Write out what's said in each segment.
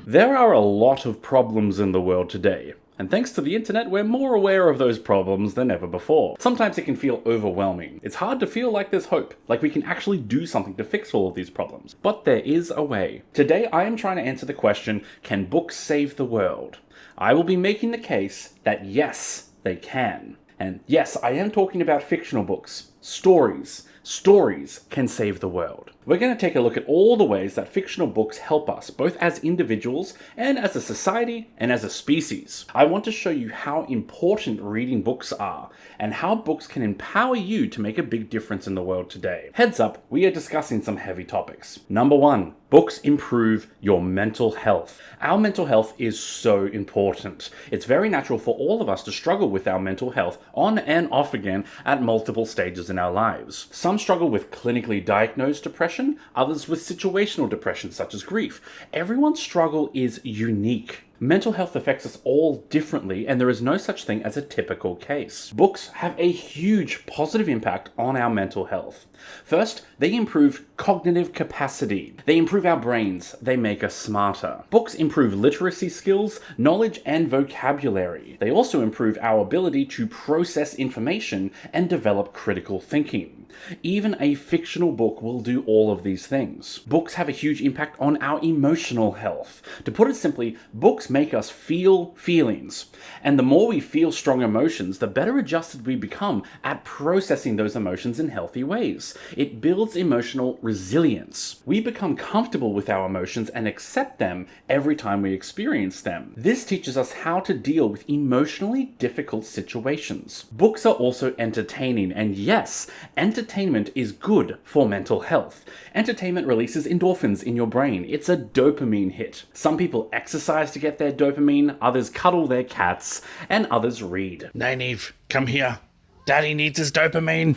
There are a lot of problems in the world today. And thanks to the internet, we're more aware of those problems than ever before. Sometimes it can feel overwhelming. It's hard to feel like there's hope, like we can actually do something to fix all of these problems. But there is a way. Today, I am trying to answer the question, can books save the world? I will be making the case that yes, they can. And yes, I am talking about fictional books. Stories. Stories can save the world. We're going to take a look at all the ways that fictional books help us, both as individuals and as a society and as a species. I want to show you how important reading books are and how books can empower you to make a big difference in the world today. Heads up, we are discussing some heavy topics. Number 1, books improve your mental health. Our mental health is so important. It's very natural for all of us to struggle with our mental health on and off again at multiple stages in our lives. Some struggle with clinically diagnosed depression, others with situational depression such as grief. Everyone's struggle is unique. Mental health affects us all differently, and there is no such thing as a typical case. Books have a huge positive impact on our mental health. First, they improve cognitive capacity. They improve our brains. They make us smarter. Books improve literacy skills, knowledge, and vocabulary. They also improve our ability to process information and develop critical thinking. Even a fictional book will do all of these things. Books have a huge impact on our emotional health. To put it simply, books make us feel feelings. And the more we feel strong emotions, the better adjusted we become at processing those emotions in healthy ways. It builds emotional resilience. We become comfortable with our emotions and accept them every time we experience them. This teaches us how to deal with emotionally difficult situations. Books are also entertaining, and yes, entertainment is good for mental health. Entertainment releases endorphins in your brain. It's a dopamine hit. Some people exercise to get their dopamine, others cuddle their cats, and others read. Nynaeve, come here. Daddy needs his dopamine.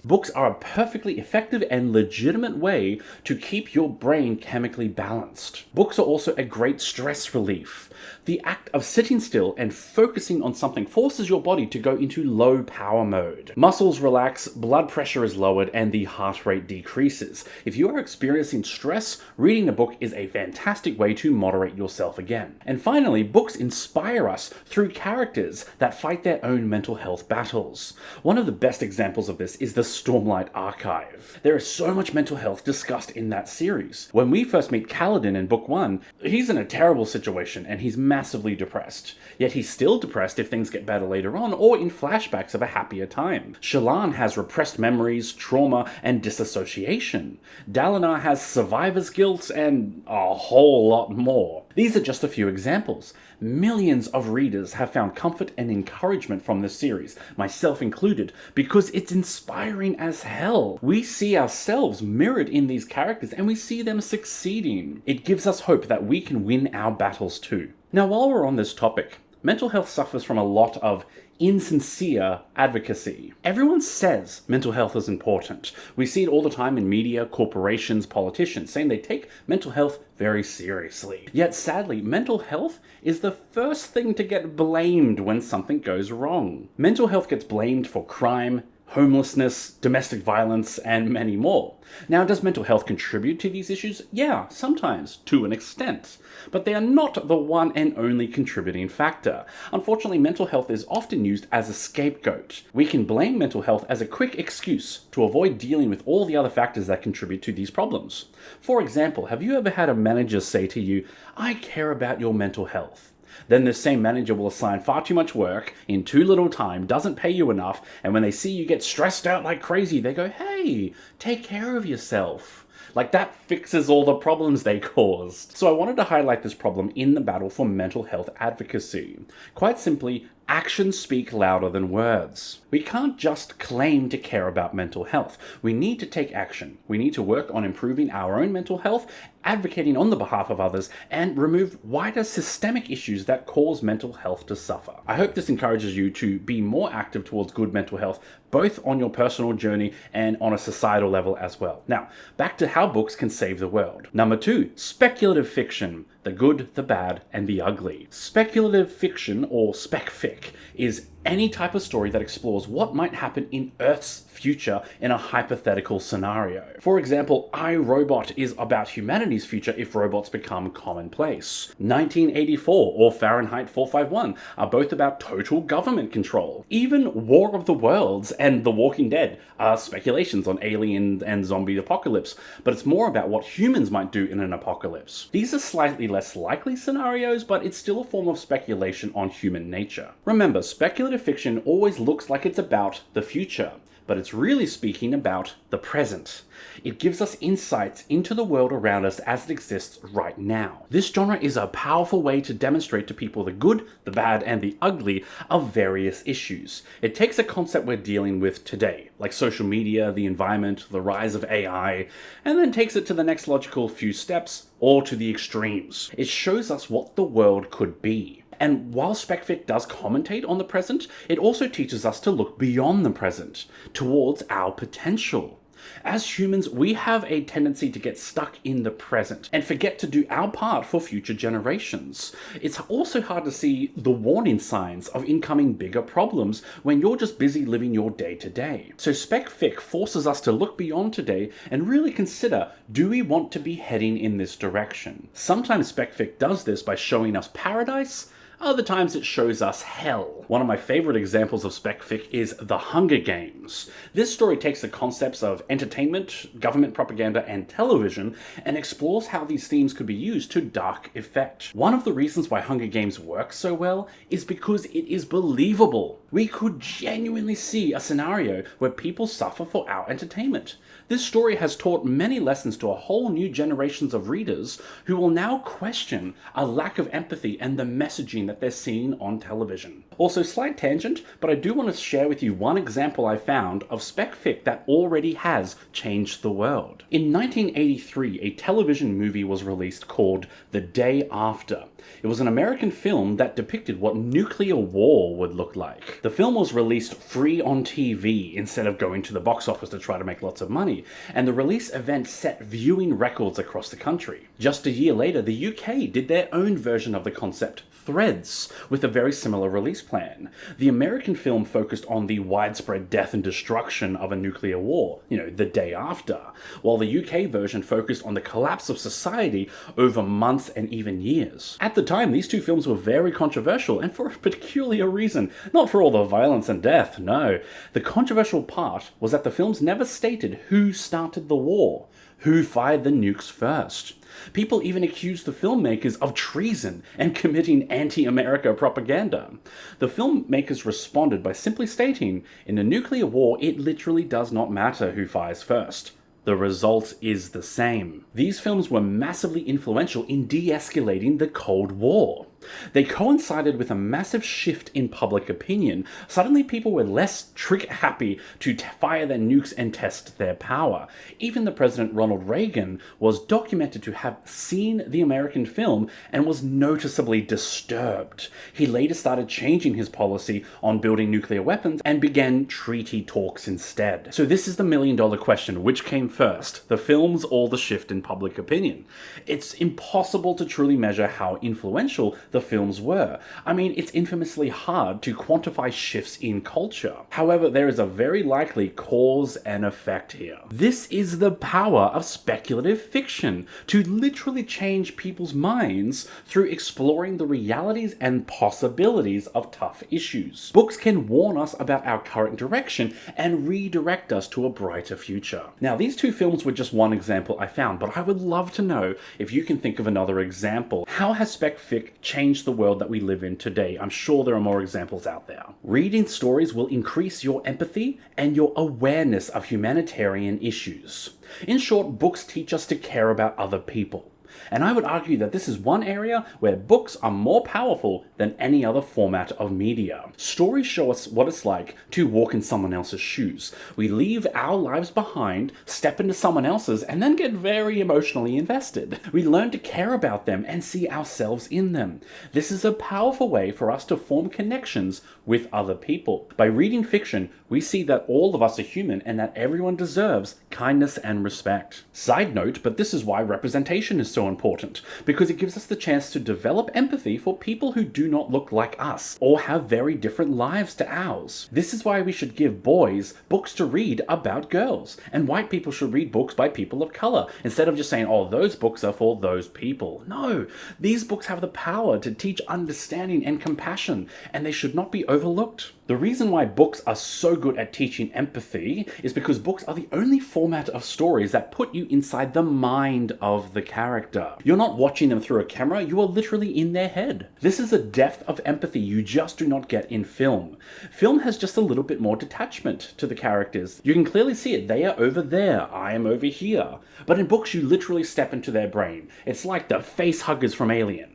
Books are a perfectly effective and legitimate way to keep your brain chemically balanced. Books are also a great stress relief. The act of sitting still and focusing on something forces your body to go into low power mode. Muscles relax, blood pressure is lowered, and the heart rate decreases. If you are experiencing stress, reading a book is a fantastic way to moderate yourself again. And finally, books inspire us through characters that fight their own mental health battles. One of the best examples of this is the Stormlight Archive. There is so much mental health discussed in that series. When we first meet Kaladin in book 1, he's in a terrible situation and he's massively depressed. Yet he's still depressed if things get better later on or in flashbacks of a happier time. Shallan has repressed memories, trauma, and disassociation. Dalinar has survivor's guilt and a whole lot more. These are just a few examples. Millions of readers have found comfort and encouragement from this series, myself included, because it's inspiring as hell. We see ourselves mirrored in these characters and we see them succeeding. It gives us hope that we can win our battles too. Now, while we're on this topic, mental health suffers from a lot of insincere advocacy. Everyone says mental health is important. We see it all the time in media, corporations, politicians, saying they take mental health very seriously. Yet sadly, mental health is the first thing to get blamed when something goes wrong. Mental health gets blamed for crime, homelessness, domestic violence, and many more. Now, does mental health contribute to these issues? Yeah, sometimes, to an extent. But they are not the one and only contributing factor. Unfortunately, mental health is often used as a scapegoat. We can blame mental health as a quick excuse to avoid dealing with all the other factors that contribute to these problems. For example, have you ever had a manager say to you, "I care about your mental health"? Then this same manager will assign far too much work in too little time, doesn't pay you enough, and when they see you get stressed out like crazy, they go, "Hey, take care of yourself." Like that fixes all the problems they caused. So I wanted to highlight this problem in the battle for mental health advocacy. Quite simply, actions speak louder than words. We can't just claim to care about mental health. We need to take action. We need to work on improving our own mental health, advocating on the behalf of others, and remove wider systemic issues that cause mental health to suffer. I hope this encourages you to be more active towards good mental health, both on your personal journey and on a societal level as well. Now, back to how books can save the world. Number 2, speculative fiction. the good, the bad, and the ugly. Speculative fiction, or specfic, is any type of story that explores what might happen in Earth's future in a hypothetical scenario. For example, I, Robot is about humanity's future if robots become commonplace. 1984 or Fahrenheit 451 are both about total government control. Even War of the Worlds and The Walking Dead are speculations on alien and zombie apocalypse, but it's more about what humans might do in an apocalypse. These are slightly less likely scenarios, but it's still a form of speculation on human nature. Remember, speculative fiction always looks like it's about the future, but it's really speaking about the present. It gives us insights into the world around us as it exists right now. This genre is a powerful way to demonstrate to people the good, the bad, and the ugly of various issues. It takes a concept we're dealing with today, like social media, the environment, the rise of AI, and then takes it to the next logical few steps, or to the extremes. It shows us what the world could be. And while Specfic does commentate on the present, it also teaches us to look beyond the present, towards our potential. As humans, we have a tendency to get stuck in the present and forget to do our part for future generations. It's also hard to see the warning signs of incoming bigger problems when you're just busy living your day to day. So Specfic forces us to look beyond today and really consider, do we want to be heading in this direction? Sometimes Specfic does this by showing us paradise. Other times it shows us hell. One of my favorite examples of Specfic is The Hunger Games. This story takes the concepts of entertainment, government propaganda, and television and explores how these themes could be used to dark effect. One of the reasons why Hunger Games works so well is because it is believable. We could genuinely see a scenario where people suffer for our entertainment. This story has taught many lessons to a whole new generations of readers who will now question a lack of empathy and the messaging that they're seeing on television. Also, slight tangent, but I do want to share with you one example I found of specfic that already has changed the world. In 1983, a television movie was released called The Day After. It was an American film that depicted what nuclear war would look like. The film was released free on TV instead of going to the box office to try to make lots of money, and the release event set viewing records across the country. Just a year later, the UK did their own version of the concept, Threads, with a very similar release plan. The American film focused on the widespread death and destruction of a nuclear war, the day after, while the UK version focused on the collapse of society over months and even years. At the time, these two films were very controversial, and for a peculiar reason. Not for all the violence and death, no. The controversial part was that the films never stated who started the war, who fired the nukes first. People even accused the filmmakers of treason and committing anti-America propaganda. The filmmakers responded by simply stating, in a nuclear war, it literally does not matter who fires first. The result is the same. These films were massively influential in de-escalating the Cold War. They coincided with a massive shift in public opinion. Suddenly people were less trick-happy to fire their nukes and test their power. Even the President Ronald Reagan was documented to have seen the American film and was noticeably disturbed. He later started changing his policy on building nuclear weapons and began treaty talks instead. So this is the million-dollar question: which came first, the films or the shift in public opinion? It's impossible to truly measure how influential the films were. I mean, it's infamously hard to quantify shifts in culture. However, there is a very likely cause and effect here. This is the power of speculative fiction, to literally change people's minds through exploring the realities and possibilities of tough issues. Books can warn us about our current direction and redirect us to a brighter future. Now, these two films were just one example I found, but I would love to know if you can think of another example. How has specfic changed the world that we live in today? I'm sure there are more examples out there. Reading stories will increase your empathy and your awareness of humanitarian issues. In short, books teach us to care about other people. And I would argue that this is one area where books are more powerful than any other format of media. Stories show us what it's like to walk in someone else's shoes. We leave our lives behind, step into someone else's, and then get very emotionally invested. We learn to care about them and see ourselves in them. This is a powerful way for us to form connections with other people. By reading fiction, we see that all of us are human and that everyone deserves kindness and respect. Side note, but this is why representation is so so important? Because it gives us the chance to develop empathy for people who do not look like us or have very different lives to ours. This is why we should give boys books to read about girls, and white people should read books by people of color, instead of just saying, oh, those books are for those people. No, these books have the power to teach understanding and compassion, and they should not be overlooked. The reason why books are so good at teaching empathy is because books are the only format of stories that put you inside the mind of the character. You're not watching them through a camera, you are literally in their head. This is a depth of empathy you just do not get in film. Film has just a little bit more detachment to the characters. You can clearly see it. They are over there, I am over here. But in books, you literally step into their brain. It's like the face huggers from Alien.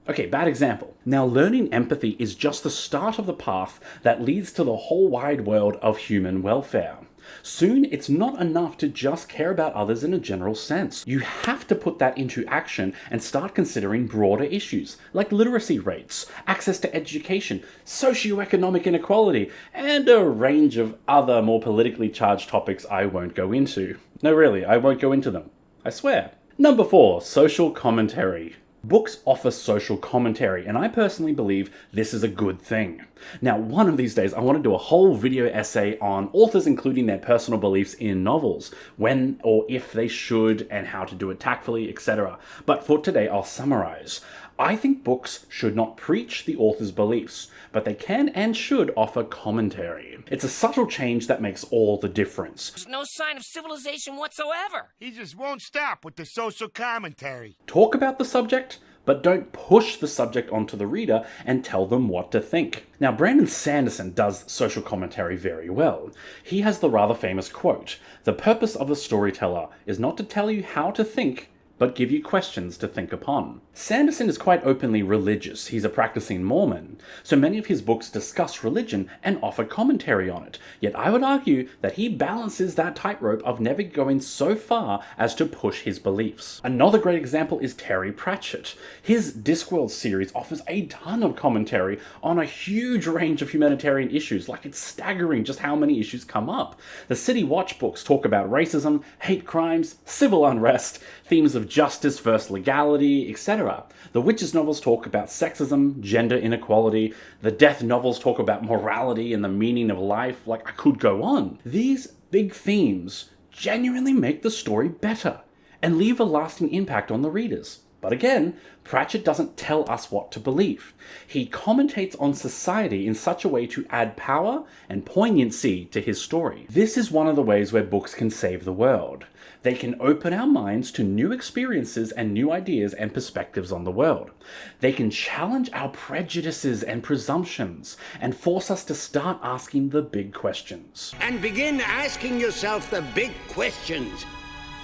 Okay, bad example. Now, learning empathy is just the start of the path that leads to the whole wide world of human welfare. Soon, it's not enough to just care about others in a general sense. You have to put that into action and start considering broader issues, like literacy rates, access to education, socioeconomic inequality, and a range of other more politically charged topics I won't go into. No, really, I won't go into them. I swear. Number 4, social commentary. Books offer social commentary, and I personally believe this is a good thing. Now, one of these days, I want to do a whole video essay on authors including their personal beliefs in novels, when or if they should, and how to do it tactfully, etc. But for today, I'll summarize. I think books should not preach the author's beliefs, but they can and should offer commentary. It's a subtle change that makes all the difference. There's no sign of civilization whatsoever. He just won't stop with the social commentary. Talk about the subject, but don't push the subject onto the reader and tell them what to think. Now, Brandon Sanderson does social commentary very well. He has the rather famous quote, "The purpose of the storyteller is not to tell you how to think, but give you questions to think upon." Sanderson is quite openly religious. He's a practicing Mormon, so many of his books discuss religion and offer commentary on it. Yet I would argue that he balances that tightrope of never going so far as to push his beliefs. Another great example is Terry Pratchett. His Discworld series offers a ton of commentary on a huge range of humanitarian issues. Like, it's staggering just how many issues come up. The City Watch books talk about racism, hate crimes, civil unrest, themes of justice versus legality, etc. The Witches novels talk about sexism, gender inequality. The Death novels talk about morality and the meaning of life. Like, I could go on. These big themes genuinely make the story better and leave a lasting impact on the readers. But again, Pratchett doesn't tell us what to believe. He commentates on society in such a way to add power and poignancy to his story. This is one of the ways where books can save the world. They can open our minds to new experiences and new ideas and perspectives on the world. They can challenge our prejudices and presumptions and force us to start asking the big questions. And begin asking yourself the big questions.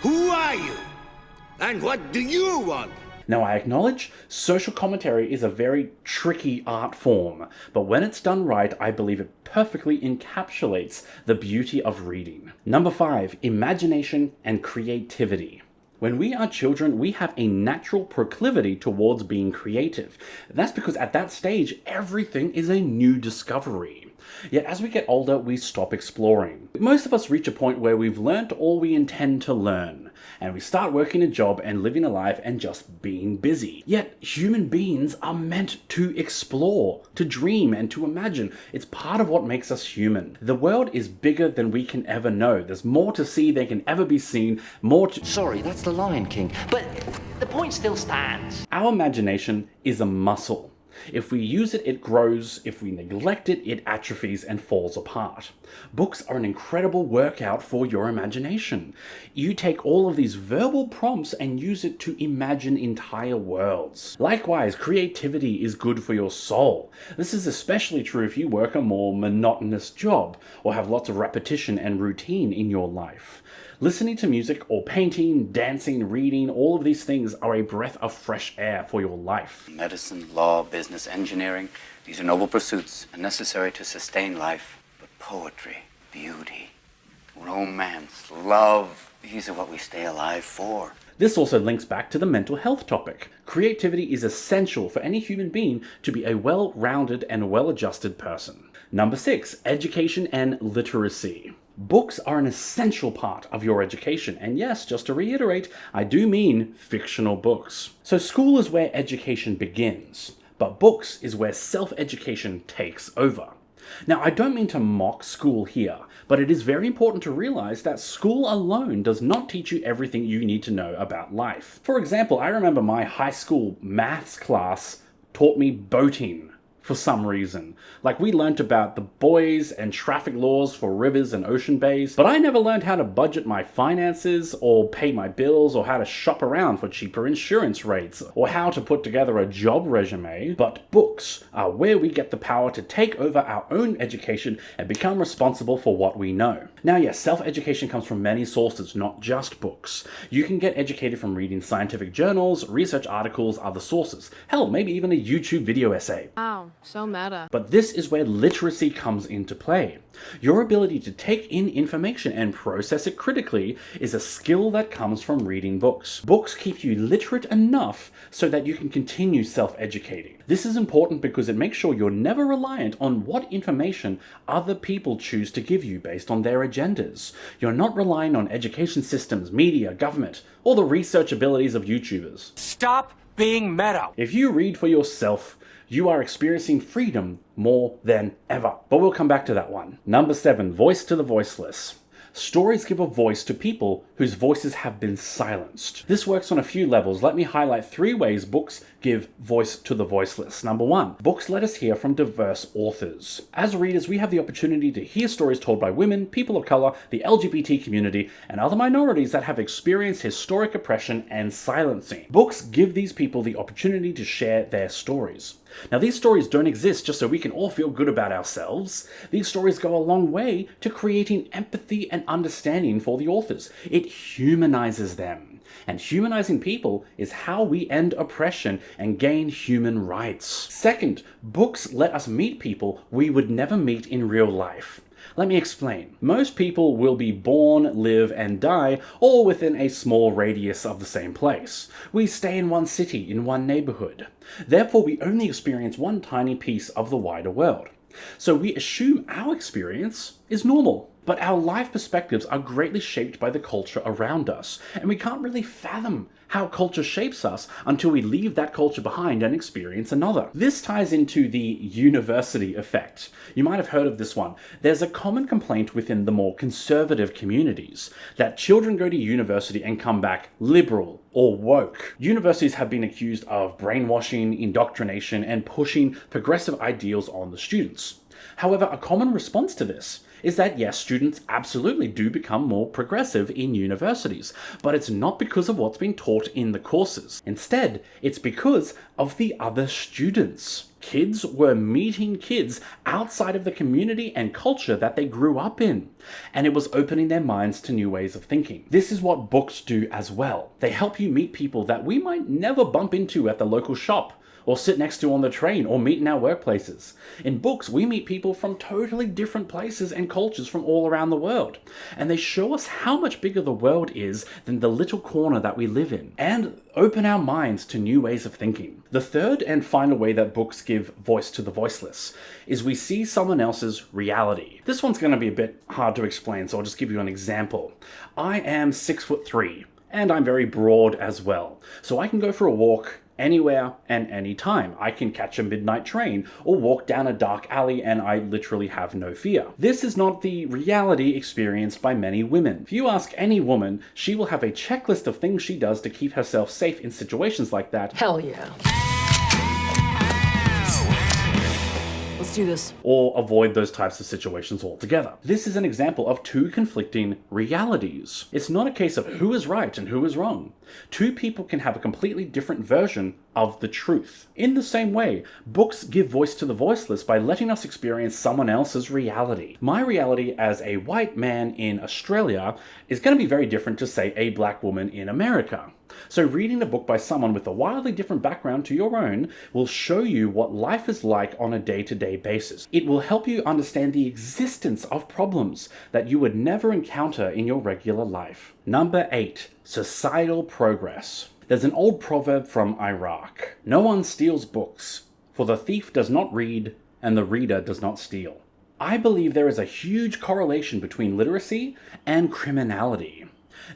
Who are you? And what do you want? Now, I acknowledge social commentary is a very tricky art form, but when it's done right, I believe it perfectly encapsulates the beauty of reading. Number 5, imagination and creativity. When we are children, we have a natural proclivity towards being creative. That's because at that stage, everything is a new discovery. Yet as we get older, we stop exploring. Most of us reach a point where we've learnt all we intend to learn, and we start working a job and living a life and just being busy. Yet human beings are meant to explore, to dream, and to imagine. It's part of what makes us human. The world is bigger than we can ever know. There's more to see than can ever be seen, more to... Sorry, that's the Lion King, but the point still stands. Our imagination is a muscle. If we use it, it grows. If we neglect it, it atrophies and falls apart. Books are an incredible workout for your imagination. You take all of these verbal prompts and use it to imagine entire worlds. Likewise, creativity is good for your soul. This is especially true if you work a more monotonous job or have lots of repetition and routine in your life. Listening to music or painting, dancing, reading, all of these things are a breath of fresh air for your life. Medicine, law, business, engineering, these are noble pursuits and necessary to sustain life. But poetry, beauty, romance, love, these are what we stay alive for. This also links back to the mental health topic. Creativity is essential for any human being to be a well-rounded and well-adjusted person. Number 6, education and literacy. Books are an essential part of your education, and yes, just to reiterate, I do mean fictional books. So school is where education begins, but books is where self-education takes over. Now, I don't mean to mock school here, but it is very important to realize that school alone does not teach you everything you need to know about life. For example, I remember my high school maths class taught me boating for some reason. Like, we learnt about the buoys and traffic laws for rivers and ocean bays, but I never learned how to budget my finances or pay my bills or how to shop around for cheaper insurance rates or how to put together a job resume. But books are where we get the power to take over our own education and become responsible for what we know. Now, yes, self-education comes from many sources, not just books. You can get educated from reading scientific journals, research articles, other sources. Hell, maybe even a YouTube video essay. Wow, so meta. But this is where literacy comes into play. Your ability to take in information and process it critically is a skill that comes from reading books. Books keep you literate enough so that you can continue self-educating. This is important because it makes sure you're never reliant on what information other people choose to give you based on their agendas. You're not relying on education systems, media, government, or the research abilities of YouTubers. Stop being meta. If you read for yourself, you are experiencing freedom more than ever. But we'll come back to that one. Number 7, voice to the voiceless. Stories give a voice to people whose voices have been silenced. This works on a few levels. Let me highlight 3 ways books give voice to the voiceless. Number 1, books let us hear from diverse authors. As readers, we have the opportunity to hear stories told by women, people of color, the LGBT community, and other minorities that have experienced historic oppression and silencing. Books give these people the opportunity to share their stories. Now, these stories don't exist just so we can all feel good about ourselves. These stories go a long way to creating empathy and understanding for the authors. It humanizes them. And humanizing people is how we end oppression and gain human rights. Second, books let us meet people we would never meet in real life. Let me explain. Most people will be born, live, and die all within a small radius of the same place. We stay in one city, in one neighborhood. Therefore, we only experience one tiny piece of the wider world. So we assume our experience is normal. But our life perspectives are greatly shaped by the culture around us, and we can't really fathom how culture shapes us until we leave that culture behind and experience another. This ties into the university effect. You might have heard of this one. There's a common complaint within the more conservative communities that children go to university and come back liberal or woke. Universities have been accused of brainwashing, indoctrination, and pushing progressive ideals on the students. However, a common response to this is that yes, students absolutely do become more progressive in universities, but it's not because of what's been taught in the courses. Instead, it's because of the other students. Kids were meeting kids outside of the community and culture that they grew up in, and it was opening their minds to new ways of thinking. This is what books do as well. They help you meet people that we might never bump into at the local shop, or sit next to on the train, or meet in our workplaces. In books, we meet people from totally different places and cultures from all around the world. And they show us how much bigger the world is than the little corner that we live in, and open our minds to new ways of thinking. The third and final way that books give voice to the voiceless is we see someone else's reality. This one's going to be a bit hard to explain, so I'll just give you an example. I am 6'3", and I'm very broad as well. So I can go for a walk anywhere and anytime. I can catch a midnight train or walk down a dark alley and I literally have no fear. This is not the reality experienced by many women. If you ask any woman, she will have a checklist of things she does to keep herself safe in situations like that. Hell yeah. Let's do this. Or avoid those types of situations altogether. This is an example of 2 conflicting realities. It's not a case of who is right and who is wrong. 2 people can have a completely different version of the truth. In the same way, books give voice to the voiceless by letting us experience someone else's reality. My reality as a white man in Australia is going to be very different to, say, a black woman in America. So reading a book by someone with a wildly different background to your own will show you what life is like on a day-to-day basis. It will help you understand the existence of problems that you would never encounter in your regular life. Number 8, societal progress. There's an old proverb from Iraq. No one steals books, for the thief does not read and the reader does not steal. I believe there is a huge correlation between literacy and criminality.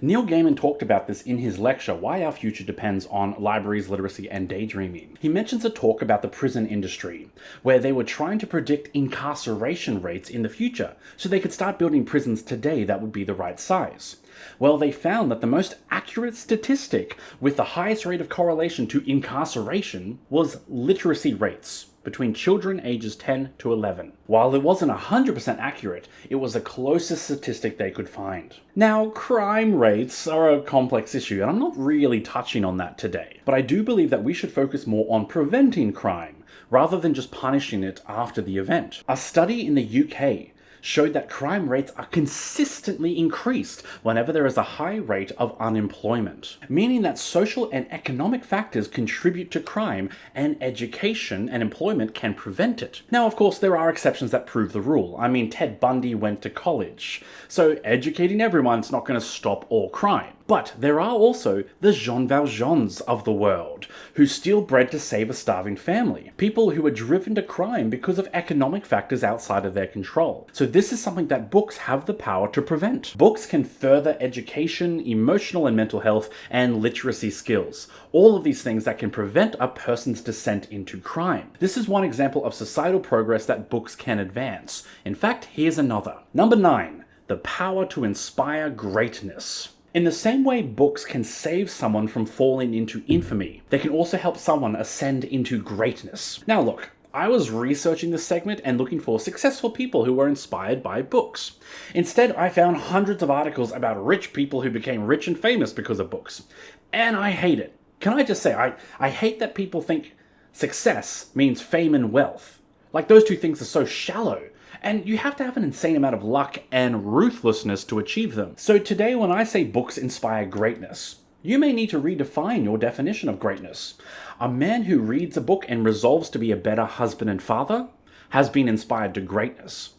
Neil Gaiman talked about this in his lecture, Why Our Future Depends on Libraries, Literacy, and Daydreaming. He mentions a talk about the prison industry, where they were trying to predict incarceration rates in the future, so they could start building prisons today that would be the right size. Well, they found that the most accurate statistic with the highest rate of correlation to incarceration was literacy rates between children ages 10 to 11. While it wasn't 100% accurate, it was the closest statistic they could find. Now, crime rates are a complex issue, and I'm not really touching on that today, but I do believe that we should focus more on preventing crime, rather than just punishing it after the event. A study in the UK showed that crime rates are consistently increased whenever there is a high rate of unemployment, meaning that social and economic factors contribute to crime, and education and employment can prevent it. Now, of course, there are exceptions that prove the rule. I mean, Ted Bundy went to college, so educating everyone's not going to stop all crime. But there are also the Jean Valjeans of the world, who steal bread to save a starving family. People who are driven to crime because of economic factors outside of their control. So this is something that books have the power to prevent. Books can further education, emotional and mental health, and literacy skills. All of these things that can prevent a person's descent into crime. This is one example of societal progress that books can advance. In fact, here's another. Number 9, the power to inspire greatness. In the same way books can save someone from falling into infamy, they can also help someone ascend into greatness. Now look, I was researching this segment and looking for successful people who were inspired by books. Instead, I found hundreds of articles about rich people who became rich and famous because of books. And I hate it. Can I just say, I hate that people think success means fame and wealth. Like, those two things are so shallow. And you have to have an insane amount of luck and ruthlessness to achieve them. So today, when I say books inspire greatness, you may need to redefine your definition of greatness. A man who reads a book and resolves to be a better husband and father has been inspired to greatness.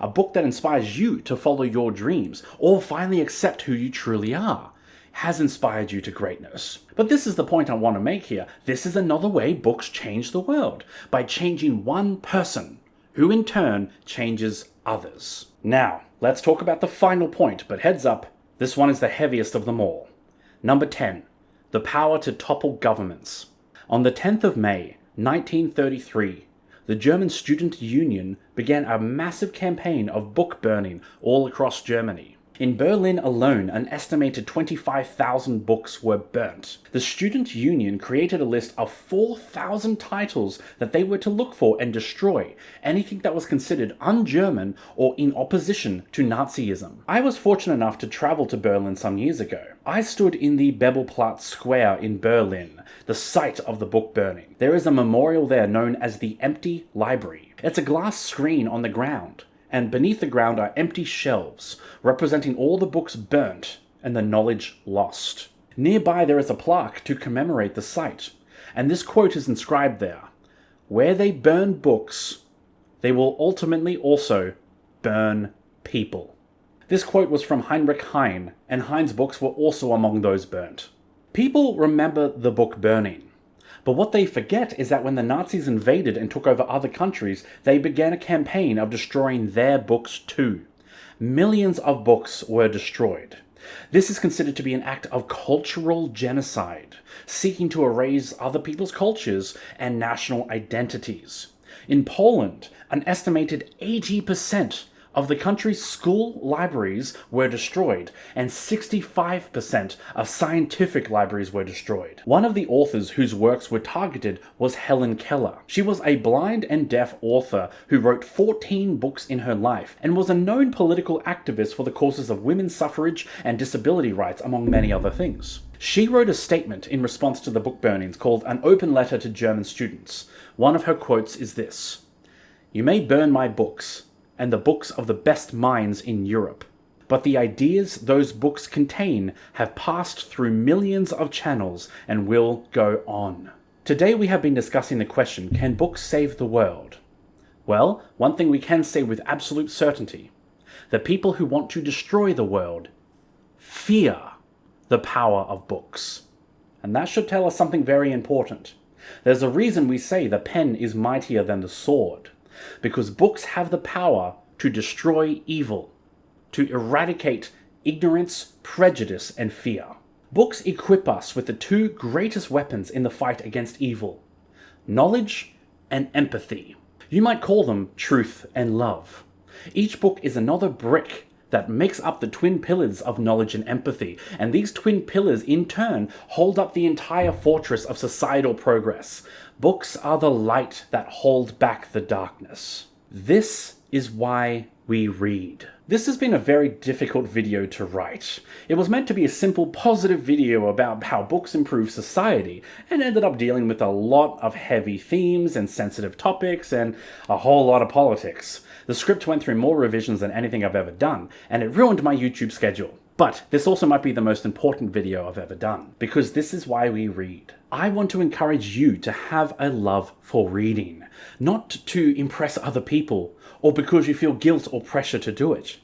A book that inspires you to follow your dreams or finally accept who you truly are has inspired you to greatness. But this is the point I want to make here. This is another way books change the world, by changing one person, who in turn changes others. Now, let's talk about the final point, but heads up, this one is the heaviest of them all. Number 10, the power to topple governments. On the 10th of May, 1933, the German Student Union began a massive campaign of book burning all across Germany. In Berlin alone, an estimated 25,000 books were burnt. The Student Union created a list of 4,000 titles that they were to look for and destroy, anything that was considered un-German or in opposition to Nazism. I was fortunate enough to travel to Berlin some years ago. I stood in the Bebelplatz Square in Berlin, the site of the book burning. There is a memorial there known as the Empty Library. It's a glass screen on the ground, and beneath the ground are empty shelves, representing all the books burnt and the knowledge lost. Nearby there is a plaque to commemorate the site, and this quote is inscribed there: "Where they burn books, they will ultimately also burn people." This quote was from Heinrich Heine, and Heine's books were also among those burnt. People remember the book burning, but what they forget is that when the Nazis invaded and took over other countries, they began a campaign of destroying their books too. Millions of books were destroyed. This is considered to be an act of cultural genocide, seeking to erase other people's cultures and national identities. In Poland, an estimated 80% of the country's school libraries were destroyed, and 65% of scientific libraries were destroyed. One of the authors whose works were targeted was Helen Keller. She was a blind and deaf author who wrote 14 books in her life, and was a known political activist for the causes of women's suffrage and disability rights, among many other things. She wrote a statement in response to the book burnings called An Open Letter to German Students. One of her quotes is this: "You may burn my books, and the books of the best minds in Europe, but the ideas those books contain have passed through millions of channels and will go on." Today we have been discussing the question, can books save the world? Well, one thing we can say with absolute certainty: the people who want to destroy the world fear the power of books. And that should tell us something very important. There's a reason we say the pen is mightier than the sword, because books have the power to destroy evil, to eradicate ignorance, prejudice, and fear. Books equip us with the two greatest weapons in the fight against evil: knowledge and empathy. You might call them truth and love. Each book is another brick that makes up the twin pillars of knowledge and empathy, and these twin pillars in turn hold up the entire fortress of societal progress. Books are the light that hold back the darkness. This is why we read. This has been a very difficult video to write. It was meant to be a simple, positive video about how books improve society, and ended up dealing with a lot of heavy themes and sensitive topics and a whole lot of politics. The script went through more revisions than anything I've ever done, and it ruined my YouTube schedule. But this also might be the most important video I've ever done, because this is why we read. I want to encourage you to have a love for reading, not to impress other people, or because you feel guilt or pressure to do it.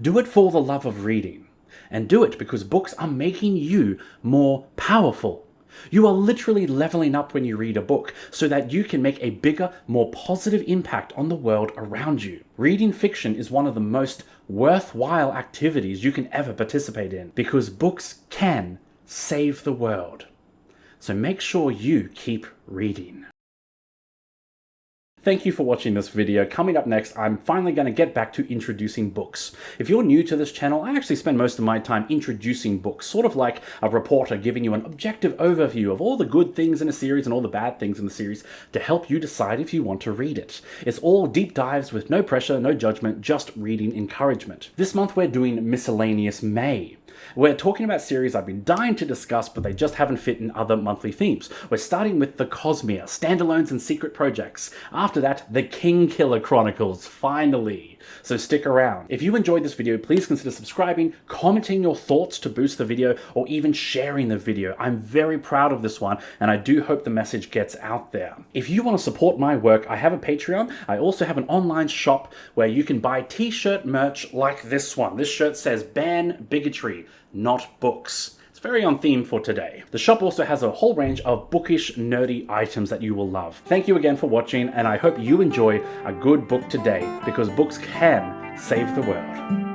Do it for the love of reading, and do it because books are making you more powerful. You are literally leveling up when you read a book so that you can make a bigger, more positive impact on the world around you. Reading fiction is one of the most worthwhile activities you can ever participate in because books can save the world. So make sure you keep reading. Thank you for watching this video. Coming up next, I'm finally going to get back to introducing books. If you're new to this channel, I actually spend most of my time introducing books, sort of like a reporter giving you an objective overview of all the good things in a series and all the bad things in the series to help you decide if you want to read it. It's all deep dives with no pressure, no judgment, just reading encouragement. This month we're doing Miscellaneous May. We're talking about series I've been dying to discuss, but they just haven't fit in other monthly themes. We're starting with the Cosmere, standalones and secret projects. After that, the Kingkiller Chronicles, finally. So stick around. If you enjoyed this video, please consider subscribing, commenting your thoughts to boost the video, or even sharing the video. I'm very proud of this one, and I do hope the message gets out there. If you want to support my work, I have a Patreon. I also have an online shop where you can buy t-shirt merch like this one. This shirt says "Ban Bigotry, Not Books." It's very on theme for today. The shop also has a whole range of bookish, nerdy items that you will love. Thank you again for watching, and I hope you enjoy a good book today, because books can save the world.